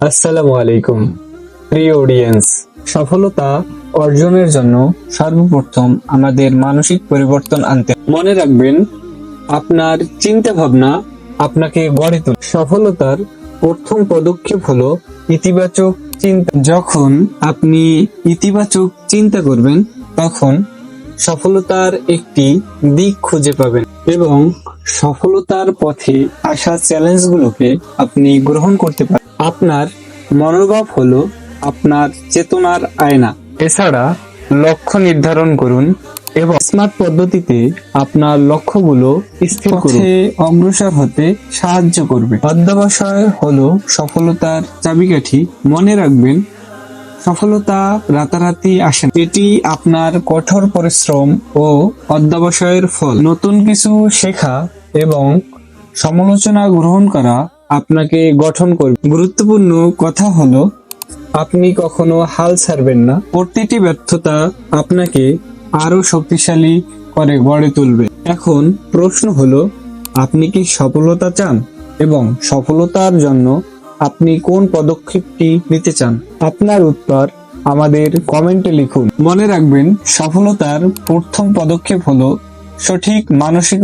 আসসালামু আলাইকুম প্রিয় অডিয়েন্স। সফলতা অর্জনের জন্য সর্বপ্রথম আমাদের মানসিক পরিবর্তন আনতে হবে। মনে রাখবেন, আপনার চিন্তা ভাবনা আপনাকে গড়ে তোলে। সফলতার প্রথম পদক্ষেপ হলো ইতিবাচক চিন্তা। যখন আপনি ইতিবাচক চিন্তা করবেন, তখন সফলতার একটি দিক খুঁজে পাবেন এবং সফলতার পথে আসা চ্যালেঞ্জগুলোকে আপনি গ্রহণ করতে পারেন। আপনার মনোভাব হলো আপনার চেতনার আয়না। এছাড়া লক্ষ্য নির্ধারণ করুন এবং স্মার্ট পদ্ধতিতে আপনার লক্ষ্যগুলো স্থির করুন। পথে অগ্রসর হতে সাহায্য করবে। অধ্যবসায় হলো সফলতার চাবিকাঠি। মনে রাখবেন, সফলতা রাতারাতি আসে না। এটি আপনার কঠোর পরিশ্রম ও অধ্যবসায়ের ফল। নতুন কিছু শেখা এবং সমালোচনা গ্রহণ করা আপনাকে গঠন করবে। গুরুত্বপূর্ণ কথা হলো, আপনি কখনো হাল ছাড়বেন না। প্রতিটি ব্যর্থতা আপনাকে আরো শক্তিশালী করে গড়ে তুলবে। এখন প্রশ্ন হলো, আপনি কি সফলতা চান এবং সফলতার জন্য আপনি কোন পদক্ষেপটি নিতে চান? আপনার উত্তর আমাদের কমেন্টে লিখুন। মনে রাখবেন, সফলতার প্রথম পদক্ষেপ হলো সঠিক মানসিক